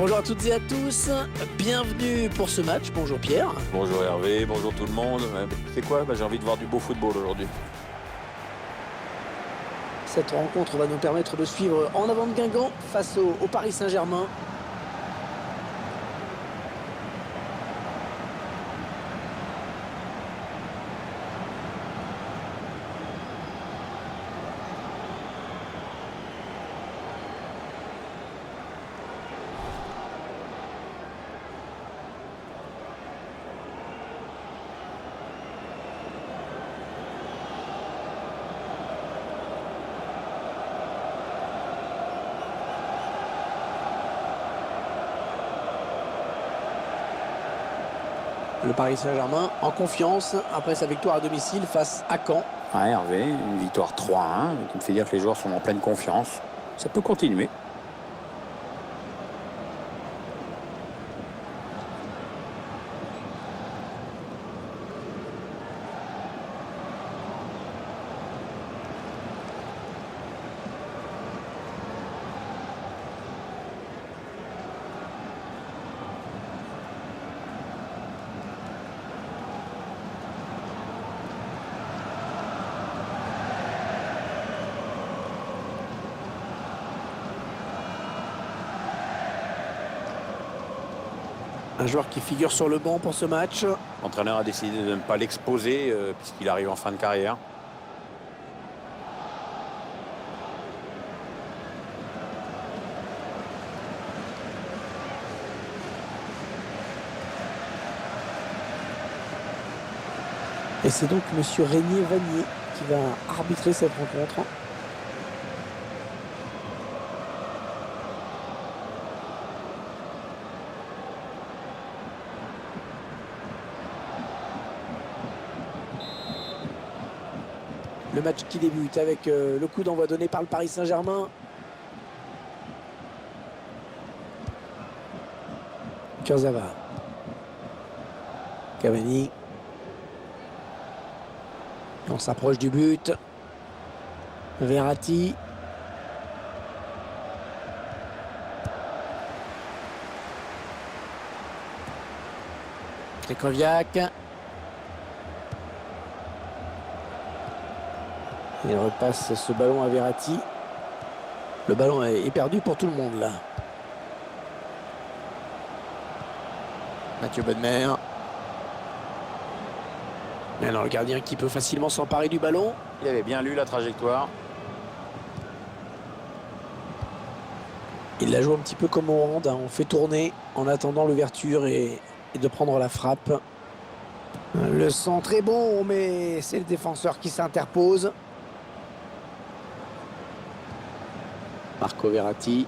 Bonjour à toutes et à tous, bienvenue pour ce match. Bonjour Pierre. Bonjour Hervé, bonjour tout le monde. C'est quoi? J'ai envie de voir du beau football aujourd'hui. Cette rencontre va nous permettre de suivre en avant de Guingamp face au Paris Saint-Germain. Le Paris Saint-Germain en confiance après sa victoire à domicile face à Caen. Ouais, Hervé, une victoire 3-1 qui me fait dire que les joueurs sont en pleine confiance. Ça peut continuer. Un joueur qui figure sur le banc pour ce match. L'entraîneur a décidé de ne pas l'exposer puisqu'il arrive en fin de carrière. Et c'est donc monsieur Régnier Vanier qui va arbitrer cette rencontre. Le match qui débute avec le coup d'envoi donné par le Paris Saint-Germain. Kurzawa. Cavani. On s'approche du but. Verratti. Krychowiak. Il repasse ce ballon à Verratti. Le ballon est perdu pour tout le monde là. Mathieu Bonnemer. Alors le gardien qui peut facilement s'emparer du ballon. Il avait bien lu la trajectoire. Il la joue un petit peu comme au hand. On fait tourner en attendant l'ouverture et de prendre la frappe. Le centre est bon, mais c'est le défenseur qui s'interpose. Marco Verratti.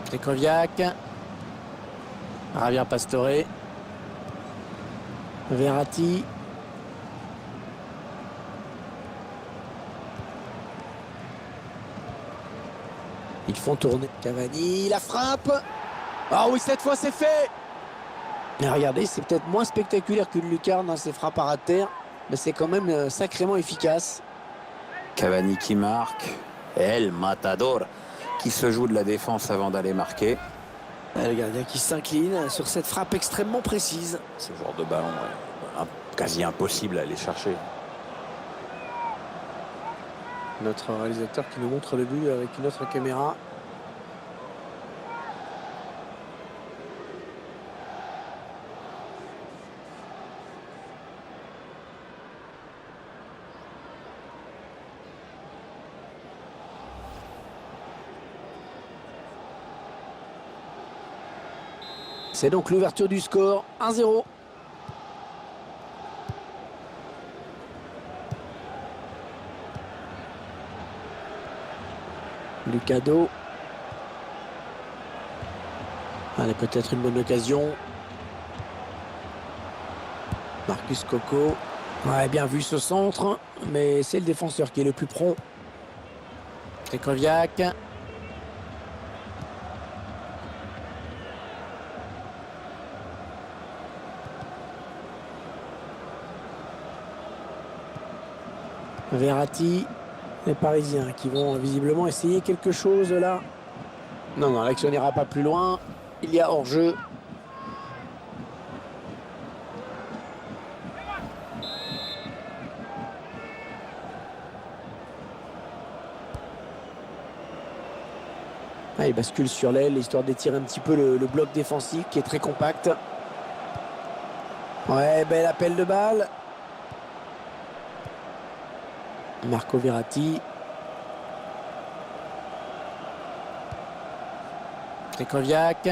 Krychowiak. Javier Pastore. Verratti. Ils font tourner Cavani. La frappe. Ah oui, cette fois c'est fait. Mais regardez, c'est peut-être moins spectaculaire qu'une lucarne dans ses frappes à ras de terre. Mais c'est quand même sacrément efficace. Cavani qui marque. El Matador qui se joue de la défense avant d'aller marquer. Le gardien qui s'incline sur cette frappe extrêmement précise. Ce genre de ballon quasi impossible à aller chercher. Notre réalisateur qui nous montre le but avec une autre caméra. C'est donc l'ouverture du score, 1-0. Lucado. Allez, peut-être une bonne occasion. Marcus Coco. Ouais, bien vu ce centre, mais c'est le défenseur qui est le plus prompt. Krychowiak. Verratti. Les Parisiens qui vont visiblement essayer quelque chose là. Non, non, l'action n'ira pas plus loin. Il y a hors-jeu. Ah, il bascule sur l'aile, histoire d'étirer un petit peu le bloc défensif qui est très compact. Ouais, bel appel de balle. Marco Verratti. Krychowiak.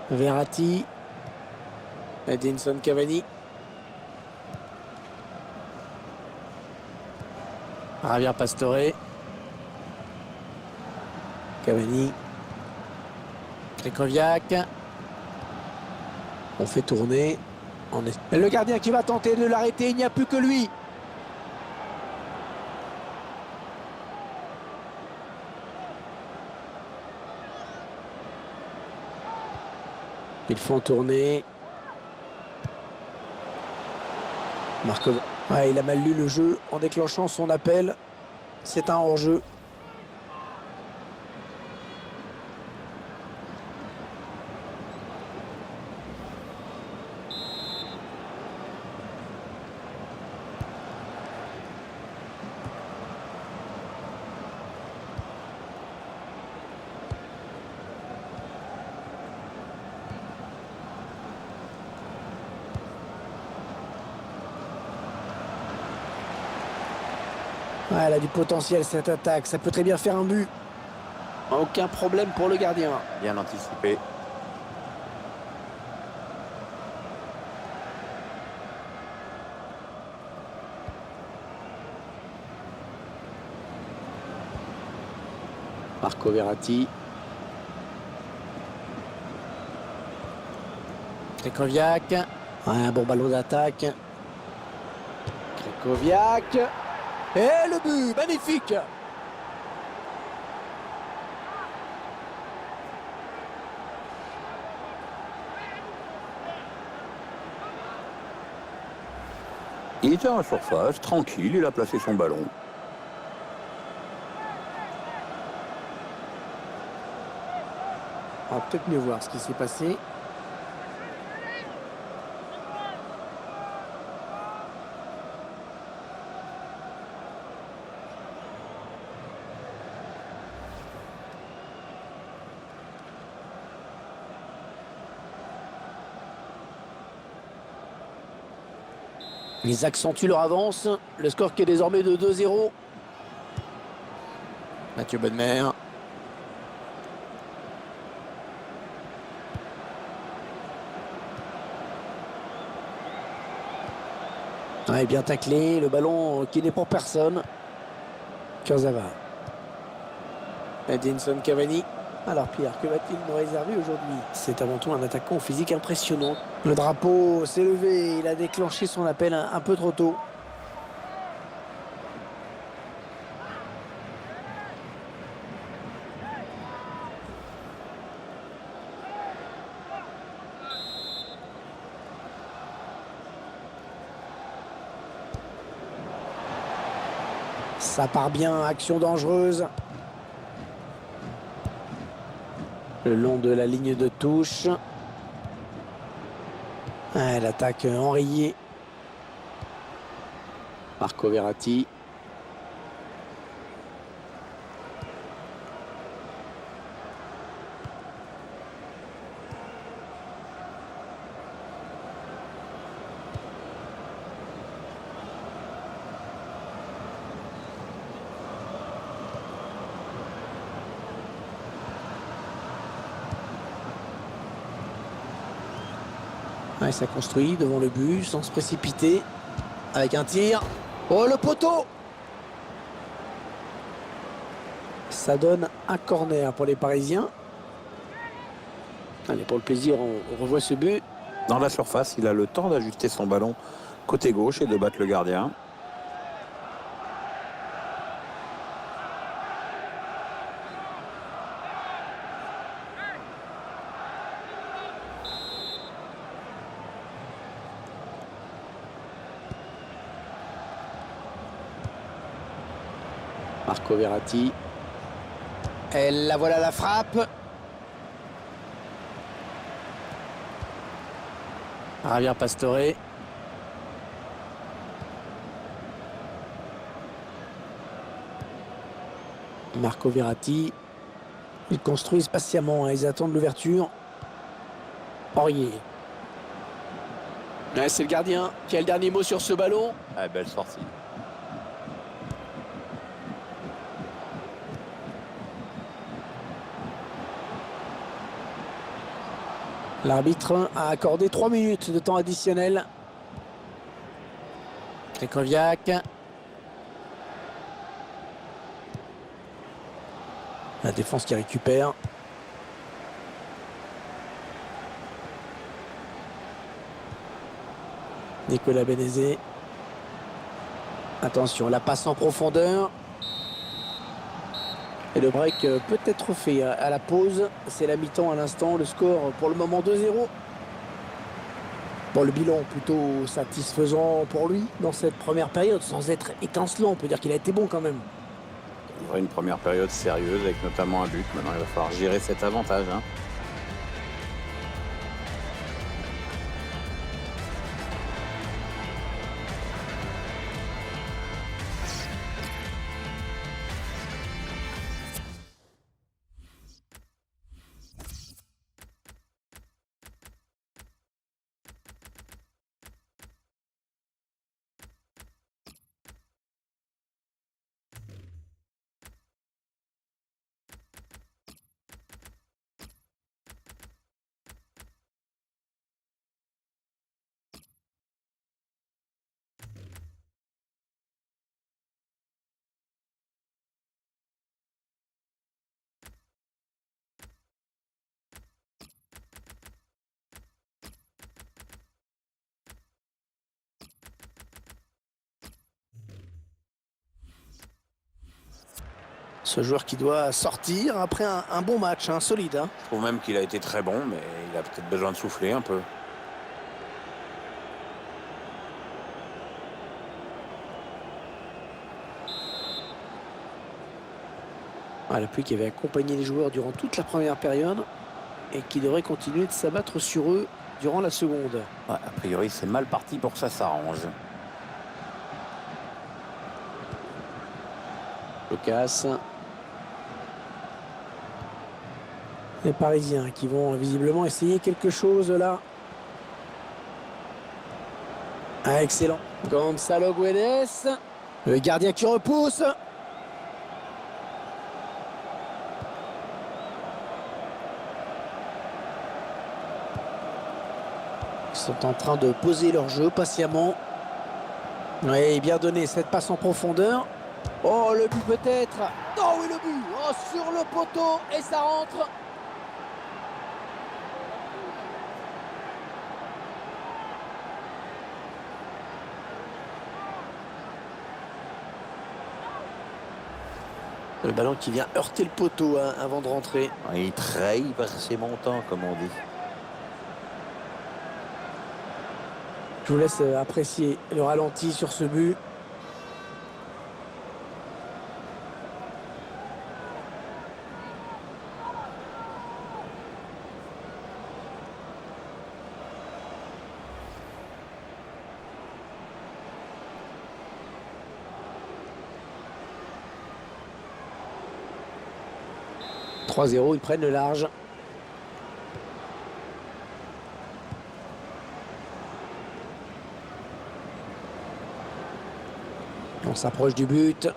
Verratti. Edinson Cavani. Javier Pastore. Cavani. Krychowiak. On fait tourner. Le gardien qui va tenter de l'arrêter, il n'y a plus que lui. Ils font tourner. Marco. Ouais, il a mal lu le jeu en déclenchant son appel. C'est un hors-jeu. Ouais, elle a du potentiel cette attaque, ça peut très bien faire un but. Aucun problème pour le gardien. Bien anticipé. Marco Verratti. Krychowiak. Ouais, un bon ballon d'attaque. Krychowiak. Et le but, magnifique. Il était en surface, tranquille, il a placé son ballon. On va peut-être mieux voir ce qui s'est passé. Ils accentuent leur avance. Le score qui est désormais de 2-0. Mathieu Bonnemer. Ouais, bien taclé. Le ballon qui n'est pour personne. Kurzawa. Edinson Cavani. Alors Pierre, que va-t-il nous réserver aujourd'hui? C'est avant tout un attaquant au physique impressionnant. Le drapeau s'est levé, il a déclenché son appel un peu trop tôt. Ça part bien, action dangereuse. Le long de la ligne de touche. Ah, l'attaque enrayée. Marco Verratti. Ouais, ça construit devant le but sans se précipiter. Avec un tir. Oh, le poteau! Ça donne un corner pour les Parisiens. Allez, pour le plaisir, on revoit ce but. Dans la surface, il a le temps d'ajuster son ballon côté gauche et de battre le gardien. Marco Verratti. Et la voilà la frappe. Javier Pastore. Marco Verratti. Ils construisent patiemment, hein. Ils attendent l'ouverture. Aurier. Ouais, c'est le gardien qui a le dernier mot sur ce ballon. Ah, belle sortie. L'arbitre a accordé 3 minutes de temps additionnel. Krychowiak. La défense qui récupère. Nicolas Benezet. Attention, la passe en profondeur. Et le break peut être fait à la pause. C'est la mi-temps à l'instant. Le score pour le moment 2-0. Bon, le bilan plutôt satisfaisant pour lui dans cette première période, sans être étincelant. On peut dire qu'il a été bon quand même. Il y aura une première période sérieuse avec notamment un but. Maintenant, il va falloir gérer cet avantage, hein. Ce joueur qui doit sortir après un bon match, hein, solide. Hein. Je trouve même qu'il a été très bon, mais il a peut-être besoin de souffler un peu. Ah, la pluie qui avait accompagné les joueurs durant toute la première période et qui devrait continuer de s'abattre sur eux durant la seconde. Ouais, a priori, c'est mal parti pour que ça s'arrange. Lucas. Les Parisiens qui vont visiblement essayer quelque chose là. Ah, excellent. Gonzalo Guedes. Le gardien qui repousse. Ils sont en train de poser leur jeu patiemment. Oui, bien donné cette passe en profondeur. Oh, le but peut-être. Oh oui, le but. Oh, sur le poteau et ça rentre. Le ballon qui vient heurter le poteau hein, avant de rentrer. Il trahit par ses montants, comme on dit. Je vous laisse apprécier le ralenti sur ce but. « 3-0, ils prennent le large. On s'approche du but.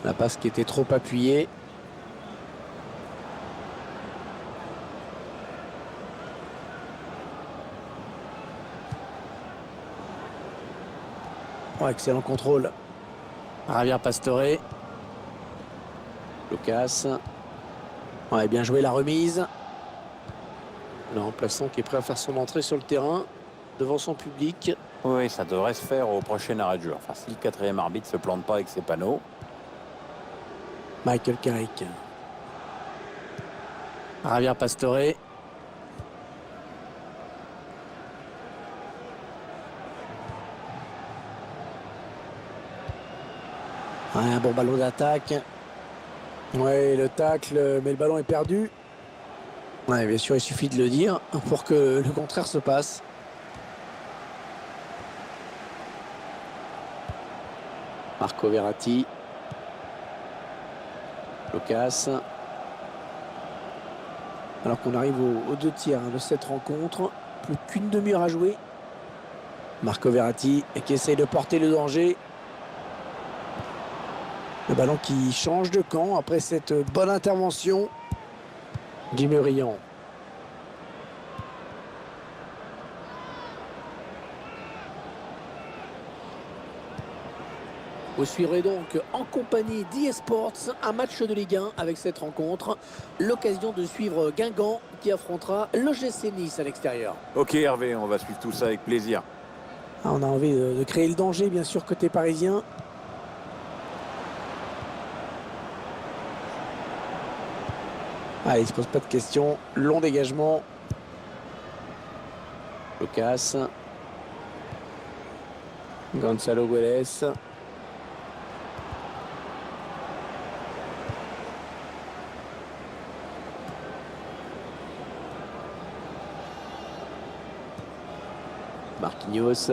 La passe qui était trop appuyée. Oh, excellent contrôle. Javier Pastore. Lucas. Ouais, bien joué la remise. Le remplaçant qui est prêt à faire son entrée sur le terrain devant son public. Oui, ça devrait se faire au prochain arrêt de jeu. Enfin, si le quatrième arbitre ne se plante pas avec ses panneaux. Michael Carrick. Javier Pastore. Ouais, un bon ballon d'attaque. Ouais, le tacle, mais le ballon est perdu. Ouais, bien sûr, il suffit de le dire pour que le contraire se passe. Marco Verratti. Lucas. Alors qu'on arrive aux deux tiers de cette rencontre. Plus qu'une demi-heure à jouer. Marco Verratti qui essaye de porter le danger. Le ballon qui change de camp après cette bonne intervention. Jimmy Briand. Vous suivrez donc en compagnie d'eSports un match de Ligue 1 avec cette rencontre. L'occasion de suivre Guingamp qui affrontera l'OGC Nice à l'extérieur. Ok Hervé, on va suivre tout ça avec plaisir. Ah, on a envie de créer le danger bien sûr côté parisien. Ah, il ne se pose pas de questions. Long dégagement. Lucas. Gonzalo Guedes. Marquinhos.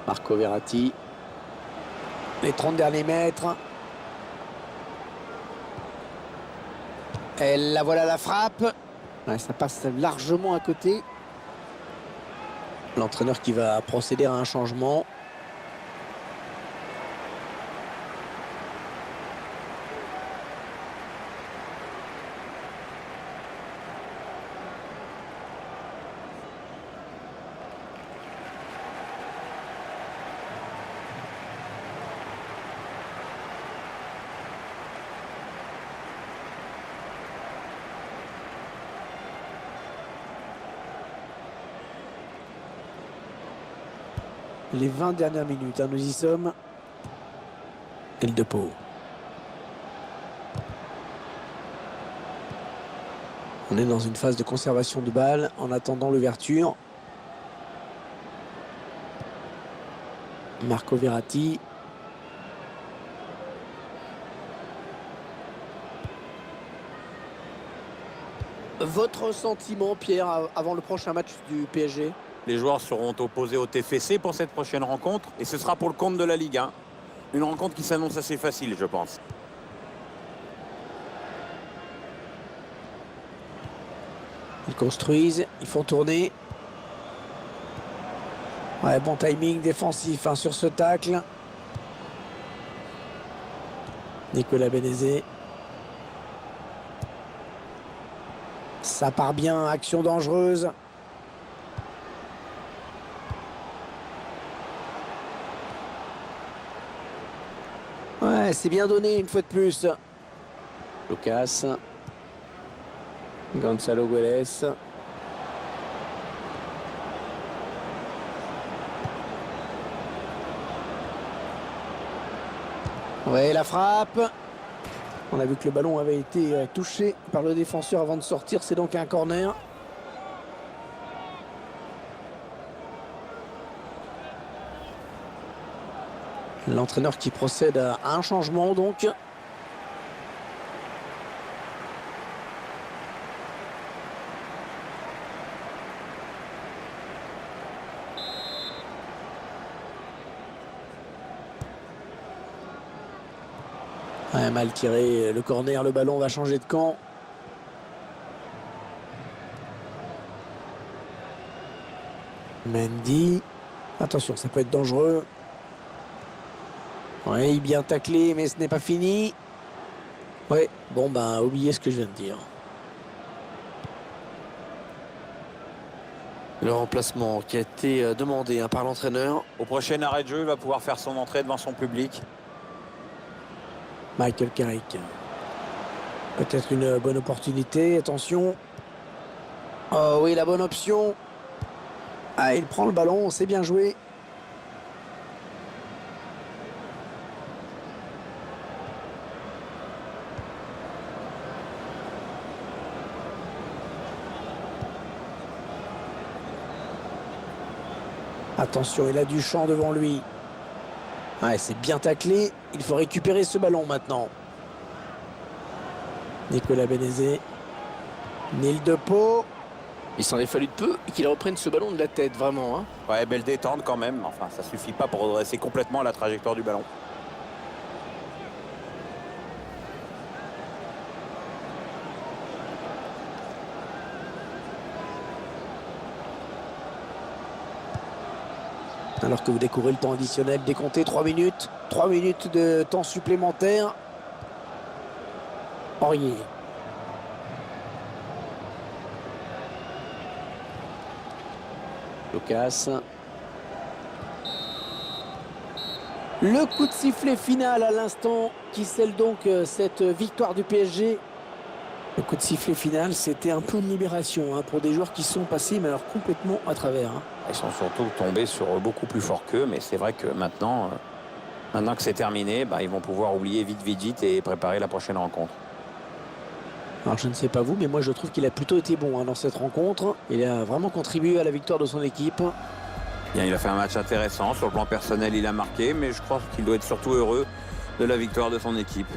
Marco Verratti. Les 30 derniers mètres. Et la voilà la frappe. Ouais, ça passe largement à côté. L'entraîneur qui va procéder à un changement. Les 20 dernières minutes, nous y sommes. Et le Depot. On est dans une phase de conservation de balle en attendant l'ouverture. Marco Verratti. Votre sentiment, Pierre, avant le prochain match du PSG? Les joueurs seront opposés au TFC pour cette prochaine rencontre et ce sera pour le compte de la Ligue 1. Une rencontre qui s'annonce assez facile, je pense. Ils construisent, ils font tourner. Ouais, bon timing défensif sur ce tacle. Nicolas Bénézé. Ça part bien, action dangereuse. Ouais, c'est bien donné une fois de plus. Lucas. Gonzalo Guedes. Ouais, la frappe. On a vu que le ballon avait été touché par le défenseur avant de sortir. C'est donc un corner. L'entraîneur qui procède à un changement donc. Ouais, mal tiré le corner, le ballon va changer de camp. Mendy. Attention, ça peut être dangereux. Oui, bien taclé, mais ce n'est pas fini. Ouais, bon, ben, oubliez ce que je viens de dire. Le remplacement qui a été demandé par l'entraîneur. Au prochain arrêt de jeu, il va pouvoir faire son entrée devant son public. Michael Carrick. Peut-être une bonne opportunité, attention. Oh oui, la bonne option. Ah, il prend le ballon, c'est bien joué. Attention, il a du champ devant lui. Ouais, c'est bien taclé. Il faut récupérer ce ballon maintenant. Nicolas Bénézé. Nil de Pau. Il s'en est fallu de peu qu'il reprenne ce ballon de la tête, vraiment. Hein. Ouais, belle détente quand même. Enfin, ça suffit pas pour redresser complètement la trajectoire du ballon. Alors que vous découvrez le temps additionnel, décompté 3 minutes. 3 minutes de temps supplémentaire. Aurier. Lucas. Le coup de sifflet final à l'instant qui scelle donc cette victoire du PSG. Le coup de sifflet final, c'était un peu une libération pour des joueurs qui sont passés mais alors complètement à travers. Ils sont surtout tombés sur beaucoup plus fort qu'eux, mais c'est vrai que maintenant que c'est terminé, ils vont pouvoir oublier vite et préparer la prochaine rencontre. Alors je ne sais pas vous, mais moi je trouve qu'il a plutôt été bon dans cette rencontre. Il a vraiment contribué à la victoire de son équipe. Bien, il a fait un match intéressant. Sur le plan personnel, il a marqué, mais je crois qu'il doit être surtout heureux de la victoire de son équipe.